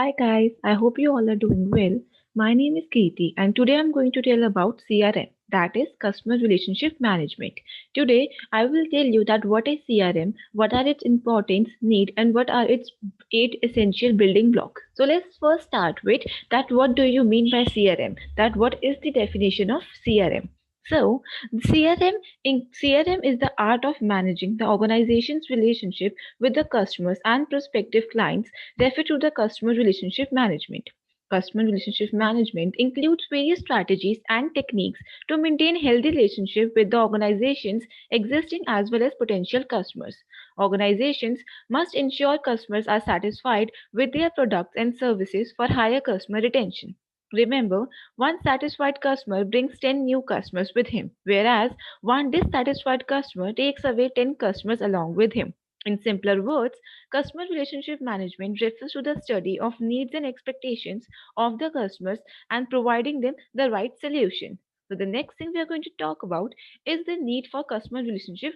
Hi guys, I hope you all are doing well. My name is Kirti and today I'm going to tell about CRM, that is Customer Relationship Management. Today I will tell you that what is CRM, what are its importance, need and what are its 8 essential building blocks. So let's first start with that what do you mean by CRM? That what is the definition of CRM? So, CRM is the art of managing the organization's relationship with the customers and prospective clients refer to the customer relationship management. Customer relationship management includes various strategies and techniques to maintain healthy relationship with the organization's existing as well as potential customers. Organizations must ensure customers are satisfied with their products and services for higher customer retention. Remember, one satisfied customer brings 10 new customers with him, whereas one dissatisfied customer takes away 10 customers along with him. In simpler words, customer relationship management refers to the study of needs and expectations of the customers and providing them the right solution. So, the next thing we are going to talk about is the need for customer relationship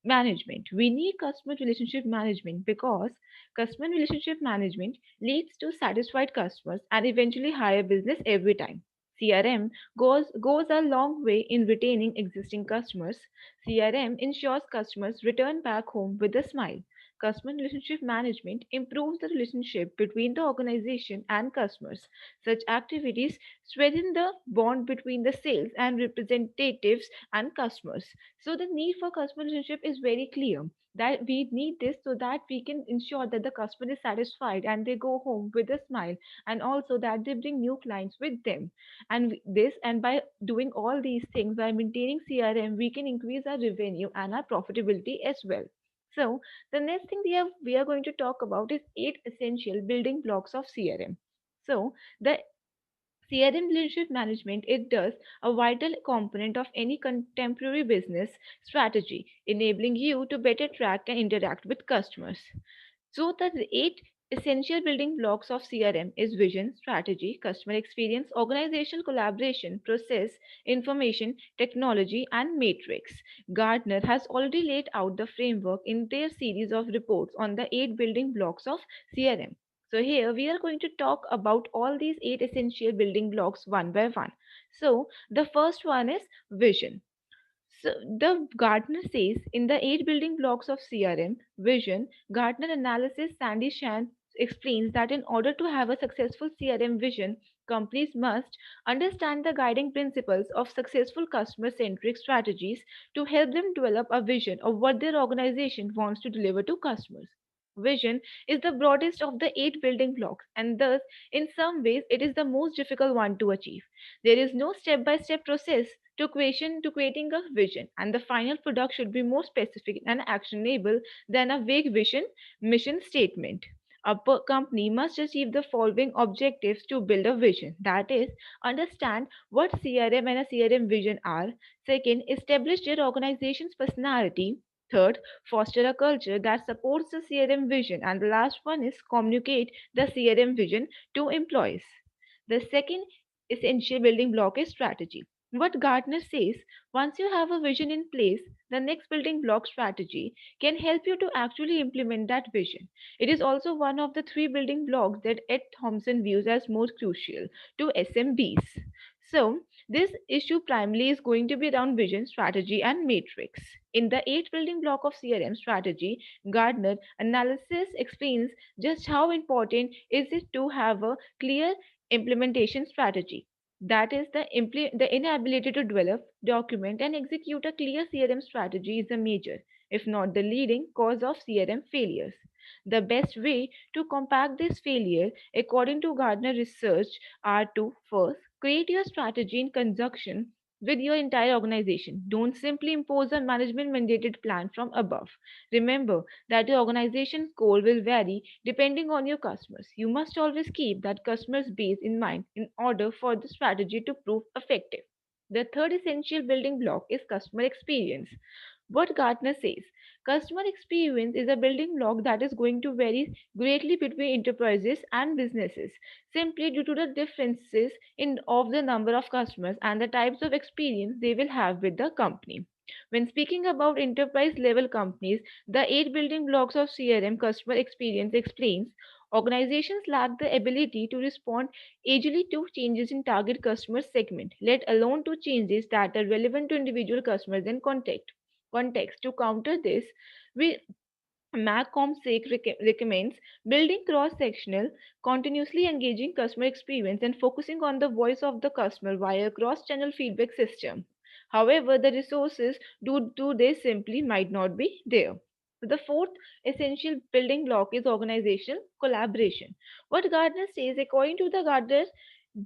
management. We need customer relationship management because customer relationship management leads to satisfied customers and eventually higher business every time. CRM goes a long way in retaining existing customers. CRM ensures customers return back home with a smile. Customer relationship management improves the relationship between the organization and customers. Such activities strengthen the bond between the sales and representatives and customers. So the need for customer relationship is very clear that we need this so that we can ensure that the customer is satisfied and they go home with a smile, and also that they bring new clients with them. And by doing all these things, by maintaining CRM, we can increase our revenue and our profitability as well. So the next thing we are going to talk about is 8 essential building blocks of CRM. So the CRM relationship management, it does a vital component of any contemporary business strategy, enabling you to better track and interact with customers. So the 8 essential building blocks of CRM is vision, strategy, customer experience, organizational collaboration, process, information, technology, and matrix. Gartner has already laid out the framework in their series of reports on the 8 building blocks of CRM. So here we are going to talk about all these 8 essential building blocks one by one. So the first one is vision. So the Gartner says in the 8 building blocks of CRM, vision, Gartner analysis, Sandy Shan explains that in order to have a successful CRM vision, companies must understand the guiding principles of successful customer centric strategies to help them develop a vision of what their organization wants to deliver to customers. Vision is the broadest of the 8 building blocks, and thus, in some ways, it is the most difficult one to achieve. There is no step by step process to creating a vision, and the final product should be more specific and actionable than a vague vision mission statement. A company must achieve the following objectives to build a vision, that is, understand what CRM and a CRM vision are. Second, establish their organization's personality. Third, foster a culture that supports the CRM vision. And the last one is communicate the CRM vision to employees. The second essential building block is strategy. What Gartner says, once you have a vision in place, the next building block, strategy, can help you to actually implement that vision. It is also one of the 3 building blocks that Ed Thompson views as most crucial to SMBs. So, this issue primarily is going to be around vision, strategy, and matrix. In the 8 building block of CRM strategy, Gardner analysis explains just how important is it to have a clear implementation strategy. That is, the inability to develop, document, and execute a clear CRM strategy is a major, if not the leading, cause of CRM failures. The best way to combat this failure, according to Gardner research, are to first create your strategy in conjunction with your entire organization. Don't simply impose a management mandated plan from above. Remember that your organization's goal will vary depending on your customers. You must always keep that customer's base in mind in order for the strategy to prove effective. The third essential building block is customer experience. What Gartner says, customer experience is a building block that is going to vary greatly between enterprises and businesses, simply due to the differences in of the number of customers and the types of experience they will have with the company. When speaking about enterprise level companies, the 8 building blocks of CRM customer experience explains Organizations lack the ability to respond agilely to changes in target customer segment, let alone to changes that are relevant to individual customers and context. To counter this, we MacComSec recommends building cross-sectional, continuously engaging customer experience and focusing on the voice of the customer via cross-channel feedback system. However, the resources due to this simply might not be there. So the fourth essential building block is organizational collaboration. What Gardner says, according to the Gardner,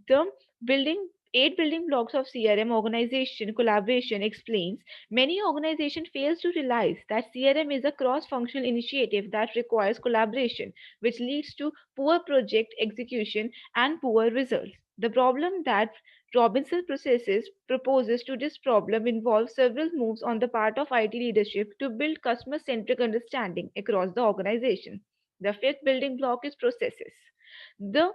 the building eight building blocks of CRM organization collaboration explains many organizations fail to realize that CRM is a cross-functional initiative that requires collaboration, which leads to poor project execution and poor results. The problem that Robinson processes proposes to this problem involves several moves on the part of IT leadership to build customer-centric understanding across the organization. The fifth building block is processes. The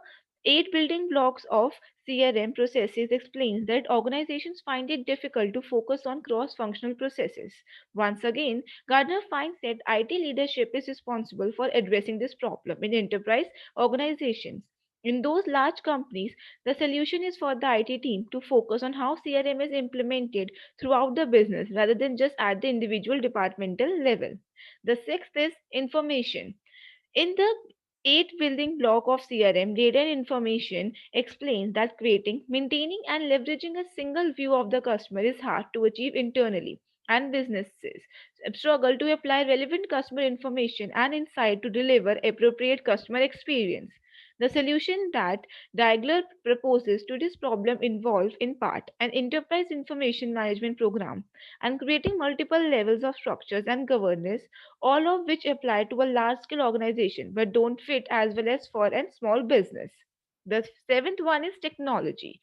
eight building blocks of CRM processes explains that organizations find it difficult to focus on cross-functional processes. Once again, Gardner finds that IT leadership is responsible for addressing this problem in enterprise organizations. In those large companies, the solution is for the IT team to focus on how CRM is implemented throughout the business rather than just at the individual departmental level. The sixth is information. In the eight building block of CRM, data and information explains that creating, maintaining, and leveraging a single view of the customer is hard to achieve internally, and businesses struggle to apply relevant customer information and insight to deliver appropriate customer experience. The solution that Diagler proposes to this problem involves, in part, an enterprise information management program and creating multiple levels of structures and governance, all of which apply to a large scale organization but don't fit as well as for a small business. The seventh one is technology.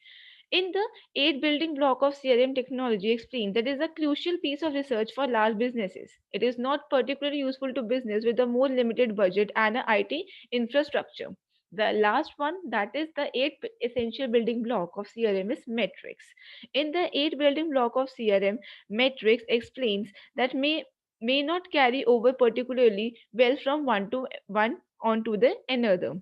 In the eight building block of CRM technology explained that is a crucial piece of research for large businesses. It is not particularly useful to business with a more limited budget and an IT infrastructure. The last one, that is the eighth essential building block of CRM, is metrics. In the eight building block of CRM, metrics explains that may not carry over particularly well from one to one onto the another.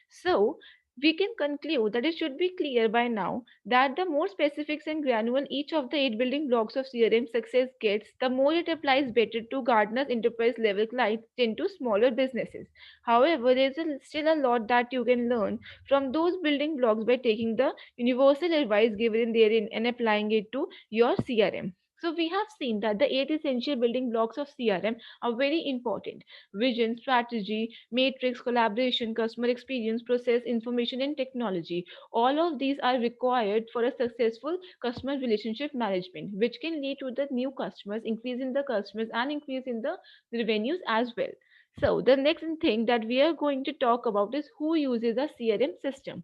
So we can conclude that it should be clear by now that the more specifics and granular each of the eight building blocks of CRM success gets, the more it applies better to Gartner's enterprise level clients into smaller businesses. However, there is still a lot that you can learn from those building blocks by taking the universal advice given therein and applying it to your CRM. So we have seen that the eight essential building blocks of CRM are very important: vision, strategy, matrix, collaboration, customer experience, process, information, and technology. All of these are required for a successful customer relationship management, which can lead to the new customers, increase in the customers, and increase in the revenues as well. So the next thing that we are going to talk about is who uses a CRM system.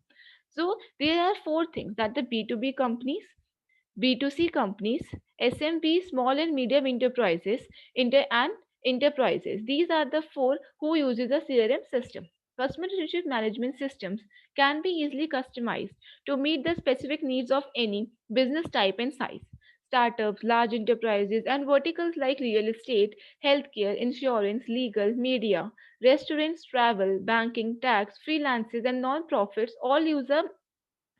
So there are four things that the B2B companies, B2C companies, SMB, small and medium enterprises, and enterprises. These are the four who uses a CRM system. Customer relationship management systems can be easily customized to meet the specific needs of any business type and size. Startups, large enterprises, and verticals like real estate, healthcare, insurance, legal, media, restaurants, travel, banking, tax, freelancers, and non-profits all use a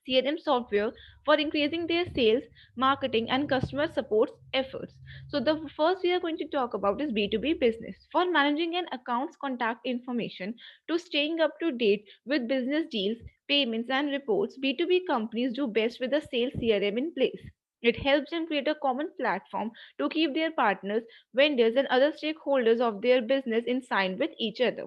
CRM software for increasing their sales, marketing, and customer support efforts. So, the first we are going to talk about is B2B business. For managing an account's contact information to staying up to date with business deals, payments, and reports, B2B companies do best with a sales CRM in place. It helps them create a common platform to keep their partners, vendors, and other stakeholders of their business in sync with each other.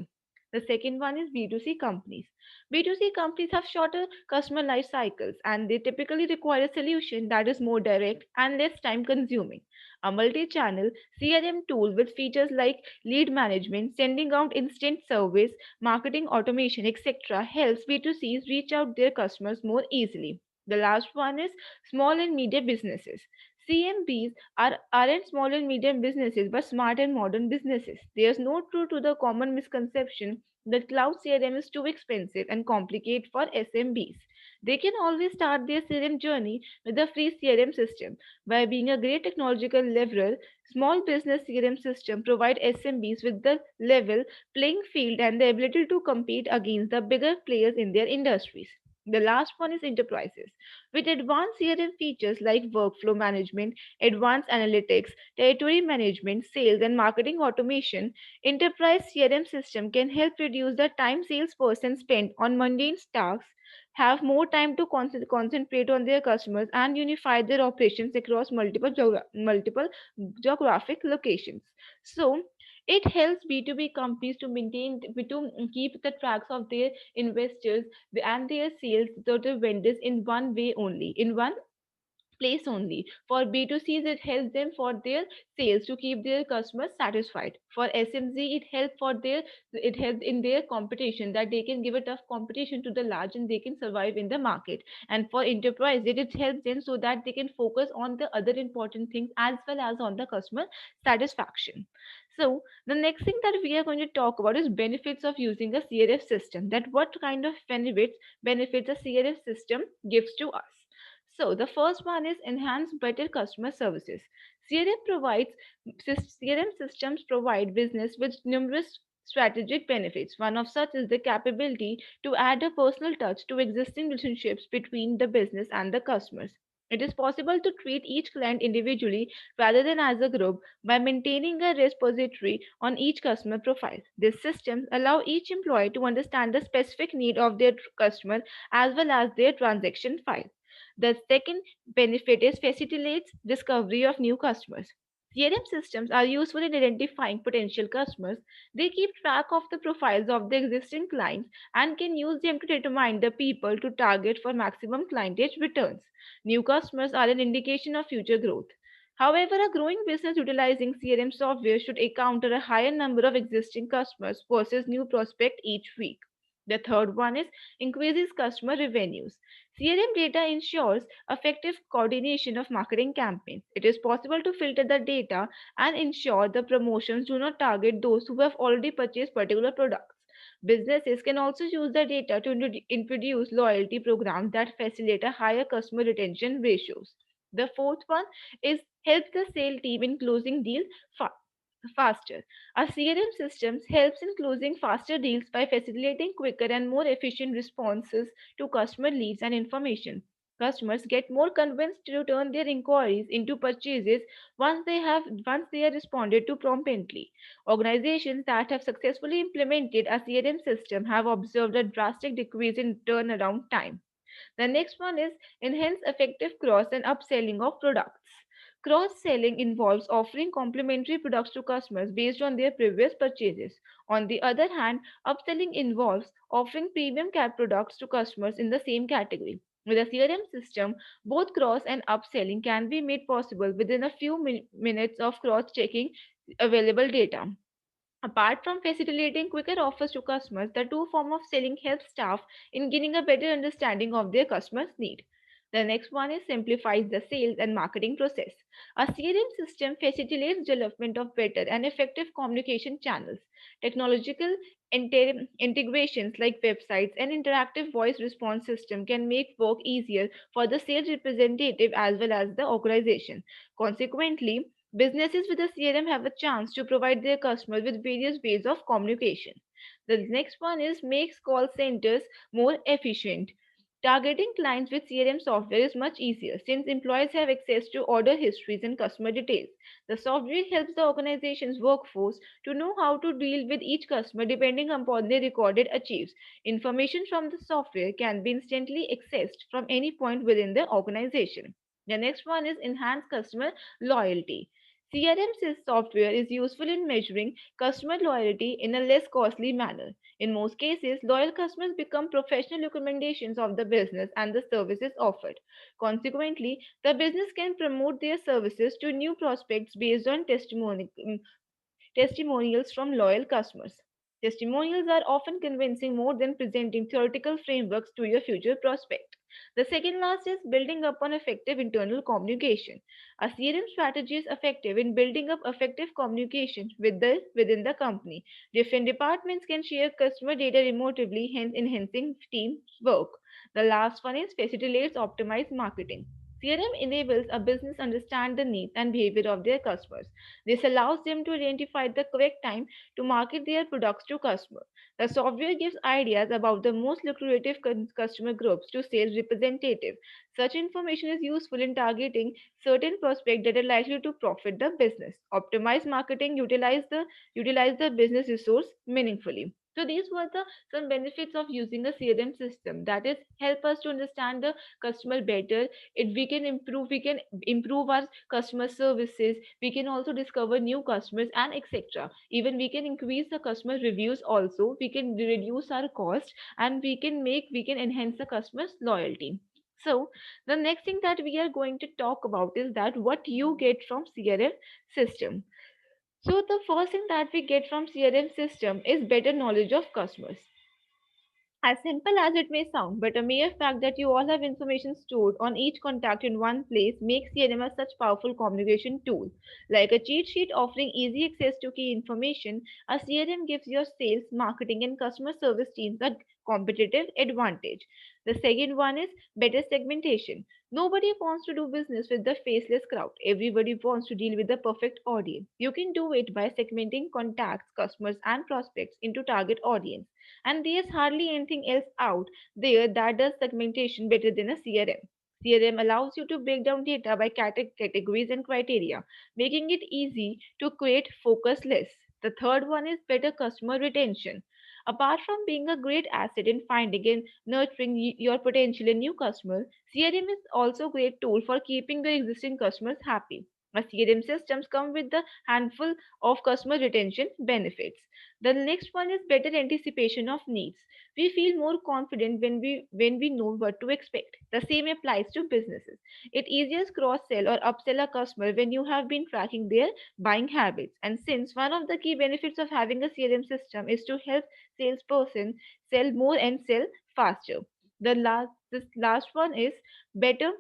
The second one is B2C companies. B2C companies have shorter customer life cycles and they typically require a solution that is more direct and less time consuming. A multi channel CRM tool with features like lead management, sending out instant service, marketing automation, etc., helps B2Cs reach out their customers more easily. The last one is small and medium businesses. CMBs aren't small and medium businesses but smart and modern businesses. There's no truth to the common misconception that cloud CRM is too expensive and complicated for SMBs. They can always start their CRM journey with a free CRM system. By being a great technological leveler, small business CRM system provide SMBs with the level playing field and the ability to compete against the bigger players in their industries. The last one is enterprises. With advanced CRM features like workflow management, advanced analytics, territory management, sales, and marketing automation, enterprise CRM system can help reduce the time salesperson spend on mundane tasks, have more time to concentrate on their customers, and unify their operations across multiple geographic locations. So it helps B2B companies to maintain to keep the tracks of their investors and their sales to the vendors in one way only, in one place only. For B2Cs, it helps them for their sales to keep their customers satisfied. For SMZ, it helps in their competition, that they can give a tough competition to the large and they can survive in the market. And for enterprise, it helps them so that they can focus on the other important things as well as on the customer satisfaction. So the next thing that we are going to talk about is benefits of using a CRF system. That what kind of benefits a CRF system gives to us. So the first one is enhance better customer services. CRM systems provide business with numerous strategic benefits. One of such is the capability to add a personal touch to existing relationships between the business and the customers. It is possible to treat each client individually rather than as a group by maintaining a repository on each customer profile. These systems allow each employee to understand the specific need of their customer as well as their transaction file. The second benefit is facilitates discovery of new customers. CRM systems are useful in identifying potential customers. They keep track of the profiles of the existing clients and can use them to determine the people to target for maximum clientage returns. New customers are an indication of future growth. However, a growing business utilizing CRM software should encounter a higher number of existing customers versus new prospects each week. The third one is increases customer revenues. CRM data ensures effective coordination of marketing campaigns. It is possible to filter the data and ensure the promotions do not target those who have already purchased particular products. Businesses can also use the data to introduce loyalty programs that facilitate a higher customer retention ratios. The fourth one is help the sales team in closing deals faster. Our CRM systems helps in closing faster deals by facilitating quicker and more efficient responses to customer leads and information. Customers get more convinced to turn their inquiries into purchases once they are responded to promptly. Organizations that have successfully implemented a CRM system have observed a drastic decrease in turnaround time. The next one is enhance effective cross and upselling of products. Cross selling involves offering complementary products to customers based on their previous purchases. On the other hand, upselling involves offering premium cap products to customers in the same category. With a CRM system, both cross and upselling can be made possible within a few minutes of cross checking available data. Apart from facilitating quicker offers to customers, the two form of selling helps staff in gaining a better understanding of their customers' need. The next one is simplifies the sales and marketing process. A CRM system facilitates development of better and effective communication channels. Technological integrations like websites and interactive voice response system can make work easier for the sales representative as well as the organization. Consequently, businesses with a CRM have a chance to provide their customers with various ways of communication. The next one is makes call centers more efficient. Targeting clients with CRM software is much easier since employees have access to order histories and customer details. The software helps the organization's workforce to know how to deal with each customer depending upon their recorded achieves. Information from the software can be instantly accessed from any point within the organization. The next one is enhanced customer loyalty. CRM software is useful in measuring customer loyalty in a less costly manner. In most cases, loyal customers become professional recommendations of the business and the services offered. Consequently, the business can promote their services to new prospects based on testimonials from loyal customers. Testimonials are often convincing more than presenting theoretical frameworks to your future prospect. The second last is building upon effective internal communication. A CRM strategy is effective in building up effective communication within the company. Different departments can share customer data remotely, hence enhancing team work. The last one is facilitates optimized marketing. CRM enables a business understand the needs and behavior of their customers. This allows them to identify the correct time to market their products to customers. The software gives ideas about the most lucrative customer groups to sales representative. Such information is useful in targeting certain prospects that are likely to profit the business. Optimize marketing, utilize the business resource meaningfully. So these were the some benefits of using a CRM system. That is, help us to understand the customer better. It we can improve our customer services. We can also discover new customers and etc. Even we can increase the customer reviews also. We can reduce our cost, and we can enhance the customer's loyalty. So the next thing that we are going to talk about is that what you get from CRM system. So the first thing that we get from CRM system is better knowledge of customers. As simple as it may sound, but a mere fact that you all have information stored on each contact in one place makes CRM a such powerful communication tool. Like a cheat sheet offering easy access to key information, a CRM gives your sales, marketing, and customer service teams a competitive advantage. The second one is better segmentation. Nobody wants to do business with the faceless crowd. Everybody wants to deal with the perfect audience. You can do it by segmenting contacts, customers, and prospects into target audience. And there's hardly anything else out there that does segmentation better than a CRM. CRM allows you to break down data by categories and criteria, making it easy to create focus lists. The third one is better customer retention. Apart from being a great asset in finding and nurturing your potential in new customers, CRM is also a great tool for keeping your existing customers happy. A CRM systems come with a handful of customer retention benefits. The next one is better anticipation of needs. We feel more confident when we know what to expect. The same applies to businesses. It easier cross sell or upsell a customer when you have been tracking their buying habits. And since one of the key benefits of having a CRM system is to help salesperson sell more and sell faster. This last one is better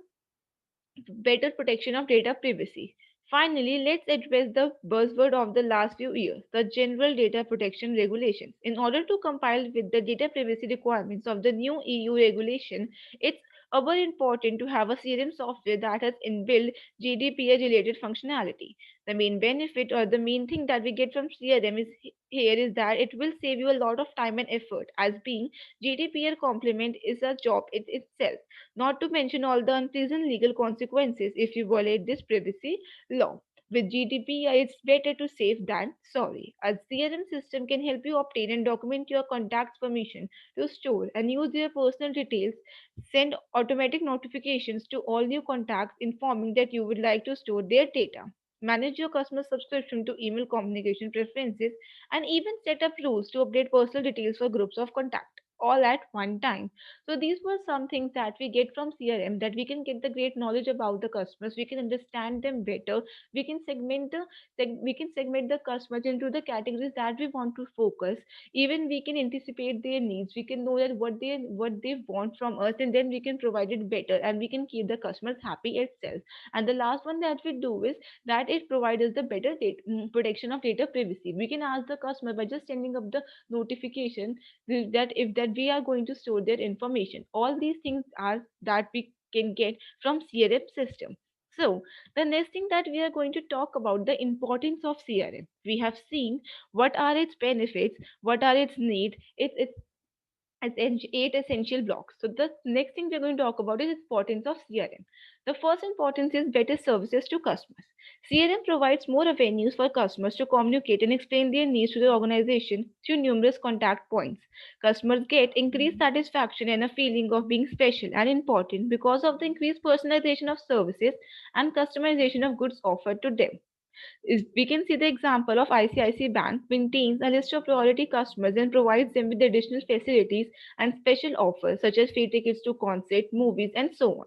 better protection of data privacy. Finally, let's address the buzzword of the last few years, the General Data Protection Regulations. In order to compile with the data privacy requirements of the new EU regulation, it's ever important to have a CRM software that has inbuilt GDPR related functionality. The main benefit or the main thing that we get from CRM here is that it will save you a lot of time and effort, as being GDPR complement is a job itself, not to mention all the unpleasant legal consequences if you violate this privacy law. With GDPR, it's better to safe than sorry. A CRM system can help you obtain and document your contacts' permission to store and use their personal details, send automatic notifications to all new contacts informing that you would like to store their data, manage your customer subscription to email communication preferences, and even set up rules to update personal details for groups of contact all at one time. So these were some things that we get from CRM, that we can get the great knowledge about the customers. We can understand them better. We can segment the customers into the categories that we want to focus. Even we can anticipate their needs. We can know that what they want from us, and then we can provide it better, and we can keep the customers happy itself. And the last one that we do is that it provides us the better protection of data privacy. We can ask the customer by just sending up the notification that we are going to store their information. All these things are that we can get from CRM system. So the next thing that we are going to talk about, the importance of CRM. We have seen what are its benefits, what are its needs. It's eight essential blocks. So the next thing we're going to talk about is importance of CRM. The first importance is better services to customers. CRM provides more avenues for customers to communicate and explain their needs to the organization through numerous contact points. Customers get increased satisfaction and a feeling of being special and important because of the increased personalization of services and customization of goods offered to them. We can see the example of ICICI Bank maintains a list of priority customers and provides them with additional facilities and special offers such as free tickets to concert, movies, and so on.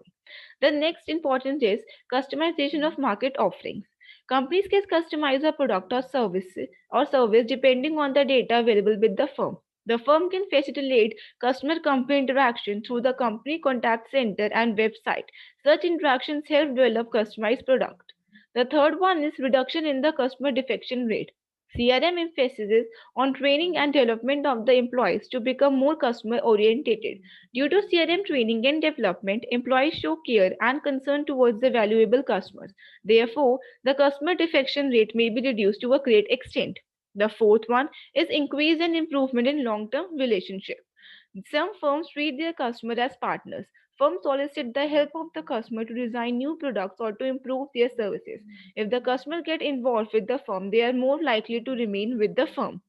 The next important is customization of market offerings. Companies can customize a product or service depending on the data available with the firm. The firm can facilitate customer company interaction through the company contact center and website. Such interactions help develop customized product. The third one is reduction in the customer defection rate. CRM emphasizes on training and development of the employees to become more customer oriented. Due to CRM training and development, employees show care and concern towards the valuable customers. Therefore, the customer defection rate may be reduced to a great extent. The fourth one is increase and improvement in long-term relationship. Some firms treat their customer as partners. Firms solicit the help of the customer to design new products or to improve their services. If the customer get involved with the firm, they are more likely to remain with the firm.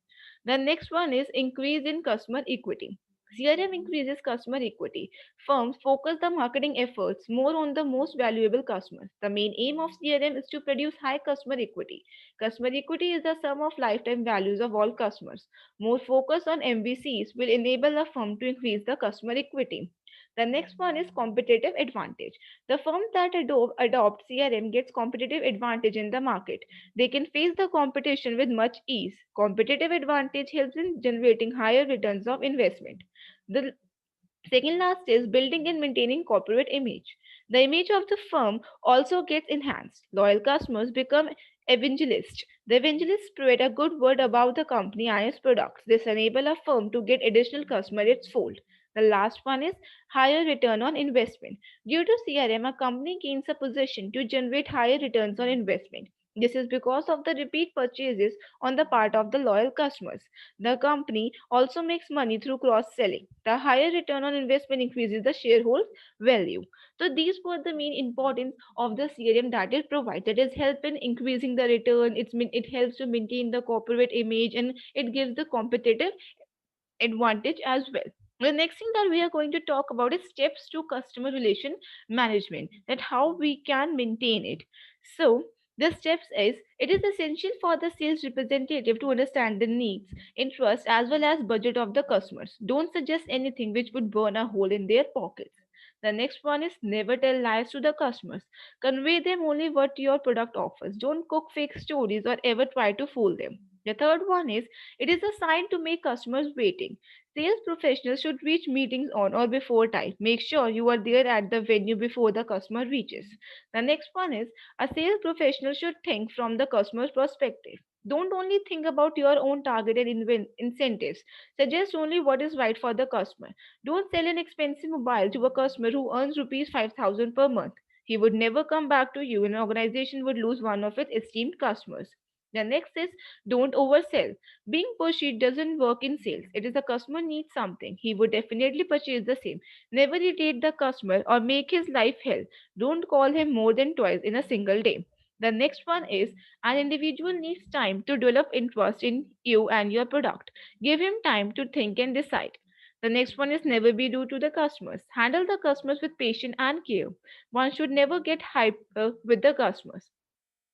The next one is increase in customer equity. CRM increases customer equity. Firms focus the marketing efforts more on the most valuable customers. The main aim of CRM is to produce high customer equity. Customer equity is the sum of lifetime values of all customers. More focus on MVCs will enable a firm to increase the customer equity. The next one is competitive advantage. The firm that adopt CRM gets competitive advantage in the market. They can face the competition with much ease. Competitive advantage helps in generating higher returns of investment. The second last is building and maintaining corporate image. The image of the firm also gets enhanced. Loyal customers become evangelists. The evangelists spread a good word about the company and its products. This enables a firm to get additional customers its fold. The last one is higher return on investment. Due to CRM, a company gains a position to generate higher returns on investment. This is because of the repeat purchases on the part of the loyal customers. The company also makes money through cross selling. The higher return on investment increases the shareholder value. So these were the main importance of the CRM that it provides. That is help in increasing the return. It helps to maintain the corporate image and it gives the competitive advantage as well. The next thing that we are going to talk about is steps to customer relation management, that how we can maintain it. So the steps is it is essential for the sales representative to understand the needs, interest as well as budget of the customers. Don't suggest anything which would burn a hole in their pockets. The next one is never tell lies to the customers. Convey them only what your product offers. Don't cook fake stories or ever try to fool them. The third one is it is a sign to make customers waiting. Sales professionals should reach meetings on or before time. Make sure you are there at the venue before the customer reaches. The next one is a sales professional should think from the customer's perspective. Don't only think about your own targeted incentives. Suggest only what is right for the customer. Don't sell an expensive mobile to a customer who earns rupees 5,000 per month. He would never come back to you and an organization would lose one of its esteemed customers. The next is don't oversell. Being pushy doesn't work in sales. It is the customer needs something. He would definitely purchase the same. Never irritate the customer or make his life hell. Don't call him more than twice in a single day. The next one is an individual needs time to develop interest in you and your product. Give him time to think and decide. The next one is never be rude to the customers. Handle the customers with patience and care. One should never get hyper with the customers.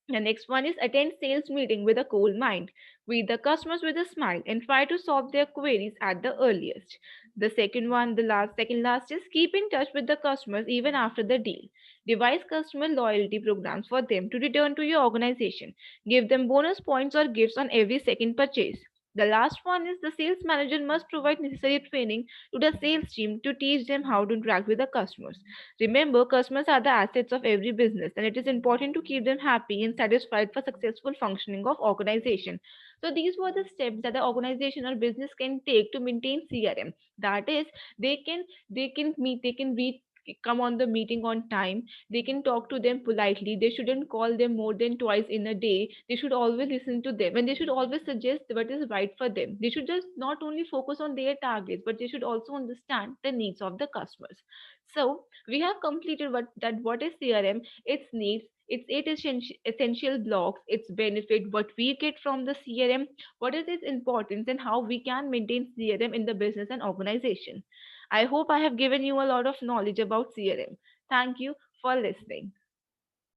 The next one is attend sales meeting with a cool mind. Greet the customers with a smile and try to solve their queries at the earliest. The second one, second last is keep in touch with the customers even after the deal. Devise customer loyalty programs for them to return to your organization. Give them bonus points or gifts on every second purchase. The last one is the sales manager must provide necessary training to the sales team to teach them how to interact with the customers. Remember, customers are the assets of every business, and it is important to keep them happy and satisfied for successful functioning of organization. So these were the steps that the organization or business can take to maintain CRM. That is, they can come on the meeting on time. They can talk to them politely. They shouldn't call them more than twice in a day. They should always listen to them and they should always suggest what is right for them. They should just not only focus on their targets, but they should also understand the needs of the customers. So we have completed what is CRM, its needs, its eight essential blocks, its benefit, what we get from the CRM, what is its importance, and how we can maintain CRM in the business and organization. I hope I have given you a lot of knowledge about CRM. Thank you for listening.